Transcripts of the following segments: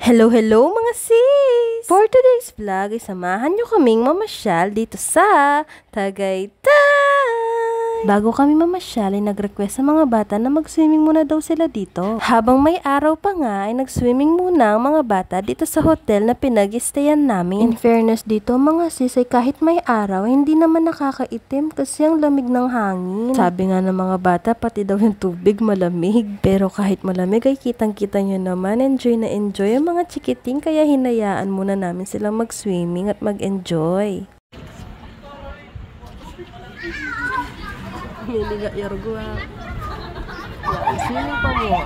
Hello, hello mga sis! For today's vlog, ay samahan nyo kaming mamasyal dito sa Tagaytay! Bago kami mamasyal, ay nag-request sa mga bata na mag-swimming muna daw sila dito. Habang may araw pa nga, ay nag-swimming muna ang mga bata dito sa hotel na pinag-stayan namin. In fairness dito mga sis, ay kahit may araw, ay hindi naman nakakaitim kasi ang lamig ng hangin. Sabi nga ng mga bata, pati daw yung tubig malamig. Pero kahit malamig ay kitang-kita nyo naman, enjoy na enjoy ang mga chikiting, kaya hinayaan muna namin silang mag-swimming at mag-enjoy. Miniga yargua. Ya, swimming pa mo.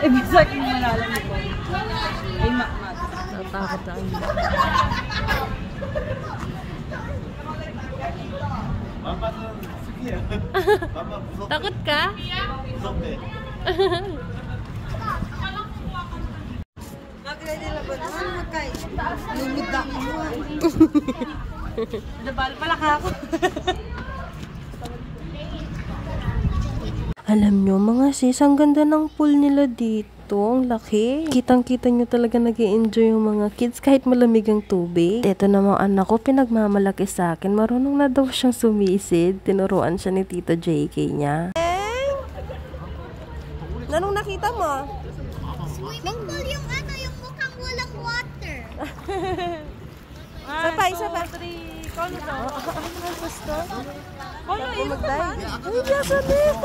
Bisa kang malalam ko. Ay, Natakot na ang takot ka? Dabal pala ka ako. Alam nyo mga sis, ang ganda ng pool nila dito. Ang laki. Kitang-kita nyo talaga nag-i-enjoy yung mga kids kahit malamig ang tubig. Ito namang anak ko, pinagmamalaki sa akin. Marunong na daw siyang sumisid. Tinuruan siya ni Tita JK niya. Anong nakita mo? Swimming pool yung ano, yung mukhang walang water. Isa pa, isa pa. Kono to? Gusto? Kono, ilo ka ba? Ay, biasa din.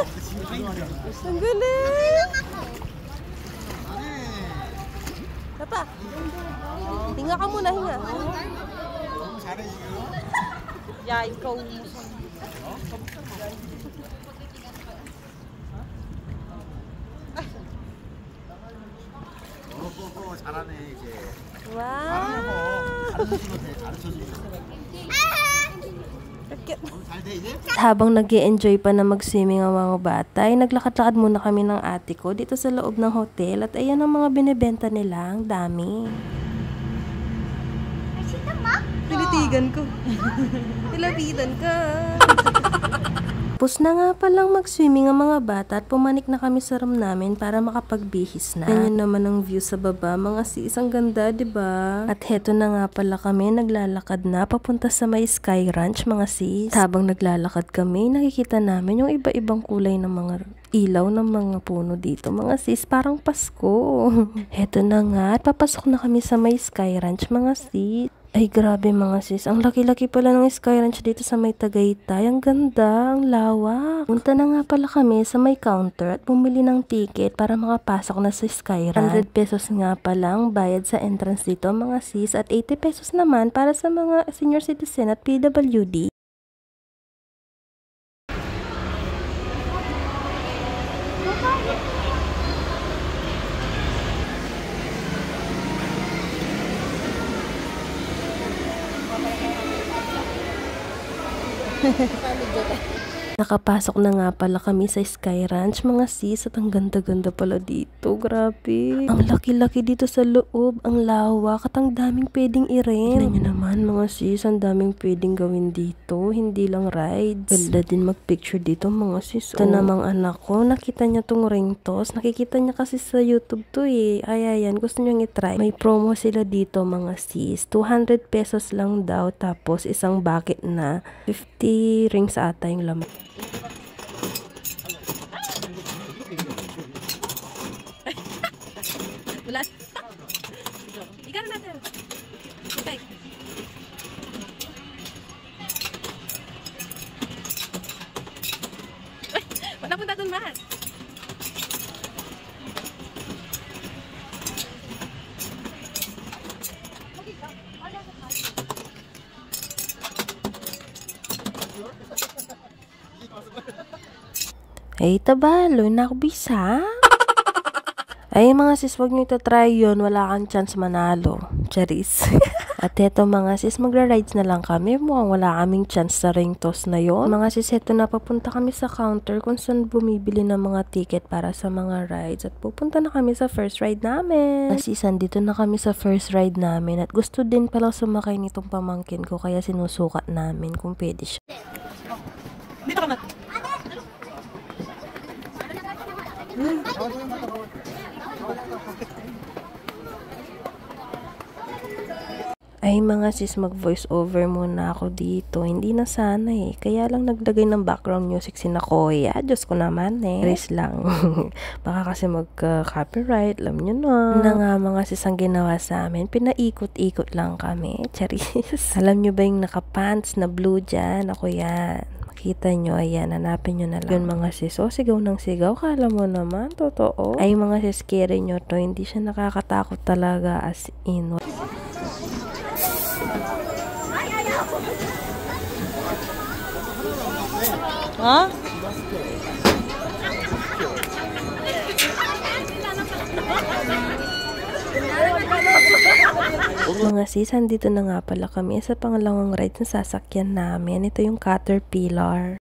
Ang galing. Papa, hinga ka muna, hinga. Ya, ikaw. 잘하네 이제. Wow. Habang nag-e-enjoy pa na mag-swimming ang mga bata, ay naglakad-lakad muna kami ng ate ko dito sa loob ng hotel at ayan ang mga binibenta nila, ang dami. Tinitigan ko. Tilapitan ka. Tapos na nga palang mag-swimming ang mga bata at pumanik na kami sa room namin para makapagbihis na. Ganyan naman ang view sa baba, mga sis, ang ganda, diba? At heto na nga pala kami, naglalakad na papunta sa may Sky Ranch, mga sis. Habang naglalakad kami, nakikita namin yung iba-ibang kulay ng mga ilaw ng mga puno dito, mga sis, parang Pasko. Heto na nga, at papasok na kami sa may Sky Ranch, mga sis. Ay, grabe mga sis. Ang laki-laki pala ng Sky Ranch dito sa may Tagaytay. Ang ganda, ang lawak. Punta na nga pala kami sa may counter at bumili ng ticket para makapasok na sa Sky Ranch. 100 pesos nga palang bayad sa entrance dito mga sis at 80 pesos naman para sa mga senior citizen at PWD. Nakapasok na nga pala kami sa Sky Ranch, mga sis, at ang ganda-ganda pala dito. Grabe. Ang laki-laki dito sa loob, ang lawak, at ang daming pwedeng i-rent. Tignan nyo naman, mga sis, ang daming pwedeng gawin dito. Hindi lang rides. Ganda din mag-picture dito, mga sis. Ito namang anak ko, nakita niya tong ring toss. Nakikita niya kasi sa YouTube to eh. Ay, ayan, gusto niyang i-try. May promo sila dito, mga sis. 200 pesos lang daw, tapos isang bucket na 50 rings ata yung laman. Wala. Ikaw natin. Okay. Uy, wala punta dun, Mahal. Ay, tabalo, nakabisa. Ay, mga sis, wag nyo itatry yun. Wala kang chance manalo. Charis. At eto mga sis, magra-rides na lang kami. Mukhang wala kaming chance sa ring toss na yon. Mga sis, eto na, papunta kami sa counter kung saan bumibili ng mga ticket para sa mga rides. At pupunta na kami sa first ride namin. Sis, dito na kami sa first ride namin. At gusto din pala sumakay nitong pamangkin ko, kaya sinusukat namin kung pwede siya. Dito ka, Mat. Ay mga sis, mag-voice over muna ako dito. Hindi na sana eh. Kaya lang naglagay ng background music si Nakoya. Diyos ko naman eh. Risk lang. Baka kasi mag-copyright. Alam nyo na nga mga sis ang ginawa sa amin. Pinaikot-ikot lang kami. Charis. Alam nyo ba yung naka-pants na blue dyan? Ako yan. Makita nyo, ayan, hanapin nyo na lang. Yun mga sis, sigaw ng sigaw, kala mo naman, totoo. Ay mga sis, carry nyo to, hindi siya nakakatakot talaga as in. Ha? Mga sis, andito na nga pala kami sa pangalawang ride ng sasakyan namin. Ito yung Caterpillar.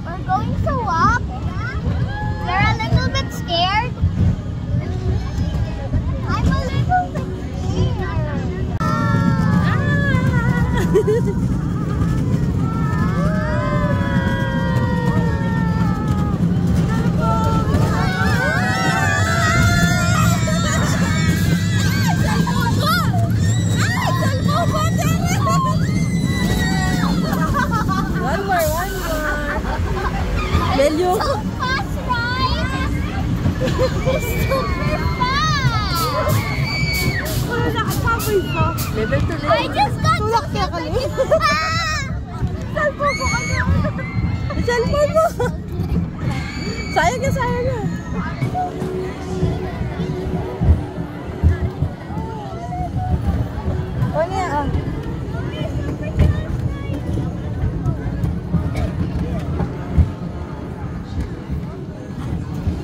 We're going to walk. You're a little bit scared. I'm a little bit scared. Belyo. So fast, right? It's super fast. Wala ka sabay pa. Level to level. I just got Tulak kaya kali. Cellphone ko kasi. Cellphone mo. Sayang ka, sayang ka. O niya, ah.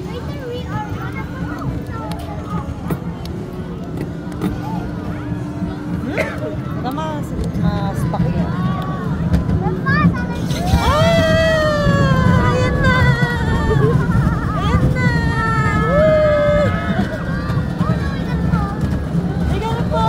Right there we are on a phone. Baka mas-stuck yan. We're fast on a phone. Ayan na! Ayan na! Ikaw na po!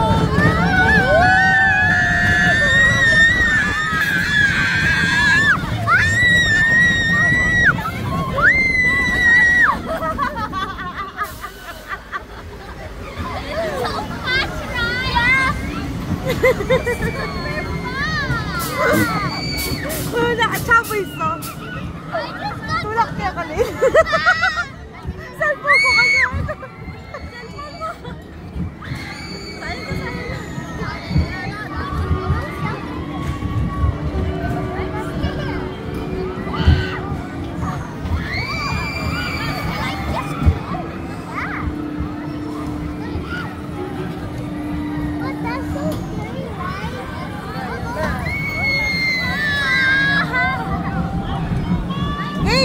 So fast, right? Super fast. Wala ka sabay sa. I just got Tulak kaya kali. Cellphone ko kasi. Cellphone mo. Sayang ka, sayang ka. But that's so scary, right? Hey!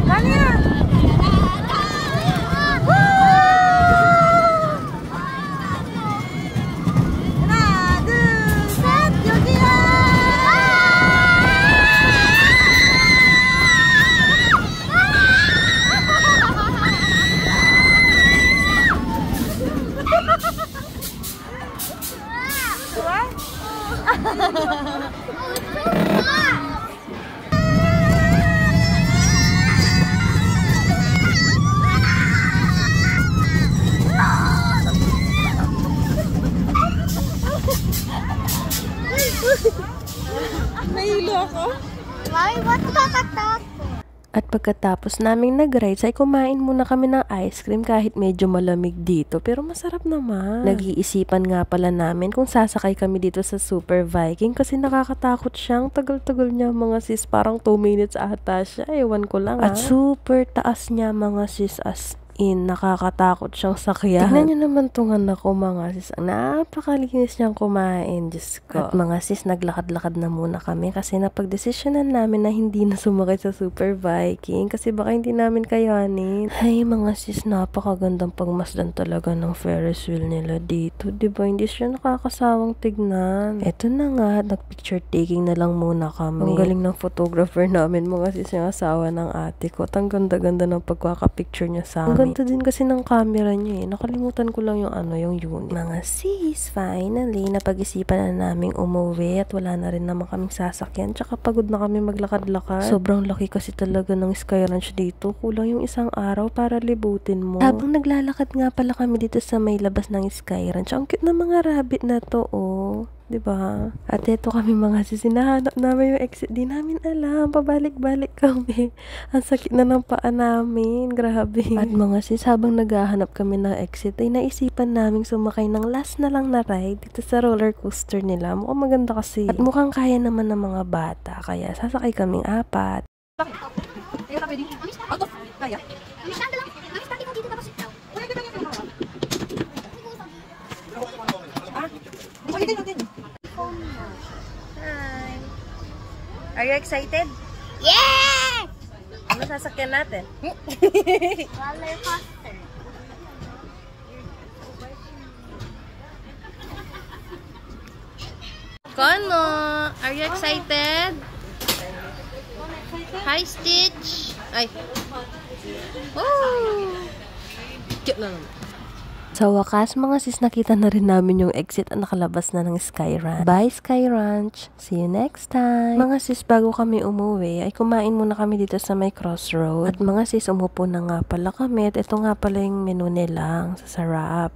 Kali na! Ha나, 둘, 셋! 여기야! Nahilo ako. Mommy, what's that? At pagkatapos naming nag-rides ay kumain muna kami ng ice cream kahit medyo malamig dito. Pero masarap naman. Nag-iisipan nga pala namin kung sasakay kami dito sa Super Viking kasi nakakatakot siyang tagal-tagal niya mga sis. Parang 2 minutes ata siya. Ewan ko lang. At super taas niya mga sis as in. Nakakatakot siyang sakyan. Tignan niyo naman tong anak ko mga sis. Ang napakalinis niyang kumain. Diyos ko. At mga sis, naglakad-lakad na muna kami kasi napagdesisyonan namin na hindi na sumakay sa Super Viking kasi baka hindi namin kayanin. Ay mga sis, napakagandang pagmasdan talaga ng Ferris wheel nila dito. Diba? Hindi siya nakakasawang tignan. Eto na nga, nag-picture taking na lang muna kami. Ang galing ng photographer namin mga sis, yung asawa ng ate ko. At ang ganda-ganda ng pagkaka-picture niya sa amin. ganda din kasi ng camera niya eh. Nakalimutan ko lang yung yung unit. Mga sis, finally, napag-isipan na naming umuwi at wala na rin naman kaming sasakyan. Tsaka pagod na kami maglakad-lakad. Sobrang laki kasi talaga ng Sky Ranch dito. Kulang yung isang araw para libutin mo. Habang naglalakad nga pala kami dito sa may labas ng Sky Ranch. Ang cute na mga rabbit na to, oh. Diba? At eto kami mga sis, hinahanap namin yung exit. Di namin alam. Pabalik-balik kami. Ang sakit na ng paa namin. Grabe. At mga sis, habang naghahanap kami ng exit, ay naisipan namin sumakay ng last na lang na ride dito sa roller coaster nila. Mukhang maganda kasi. At mukhang kaya naman ng mga bata. Kaya sasakay kaming 4. Ayo ka pwede. Auto. Kaya. Amis ka lang. Amis ka dito tapos ikaw. Hi. Are you excited? Yeah! Ano sasakyan natin? Roller coaster. Kono, are you excited? Hi, Stitch. Ay. Oh. Cute na naman. Sa wakas, mga sis, nakita na rin namin yung exit at nakalabas na ng Sky Ranch. Bye, Sky Ranch. See you next time. Mga sis, bago kami umuwi, ay kumain muna kami dito sa may crossroad. At mga sis, umupo na nga pala kami. At ito nga pala yung menu nilang sa sarap.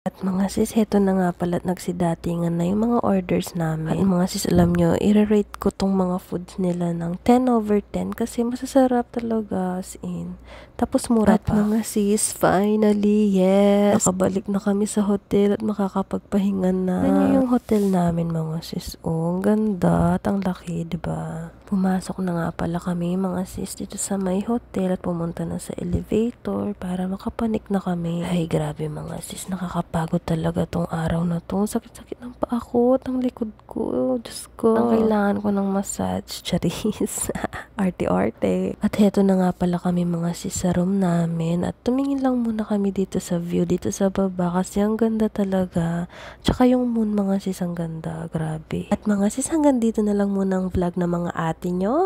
At mga sis, heto na nga pala at nagsidatingan na yung mga orders namin. At mga sis, alam nyo, i-rate ko tong mga foods nila ng 10/10 kasi masasarap talaga, as in. Tapos mura pa. At mga sis, finally, yes! Nakabalik na kami sa hotel at makakapagpahinga na. Ganyan yung hotel namin, mga sis. Oh, ang ganda at ang laki, diba? Pumasok na nga pala kami, mga sis, dito sa may hotel at pumunta na sa elevator para makapanik na kami. Ay, grabe mga sis, nakakapagod talaga tong araw na to. Sakit-sakit ng paa ko at ang likod ko. Diyos ko. Ang kailangan ko ng massage. Charis. Arte-arte. At heto na nga pala kami mga sis sa room namin. At tumingin lang muna kami dito sa view, dito sa baba kasi ang ganda talaga. Tsaka yung moon mga sis, ang ganda. Grabe. At mga sis, hanggang dito na lang muna ang vlog ng mga ate nyo.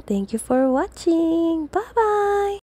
Thank you for watching. Bye-bye!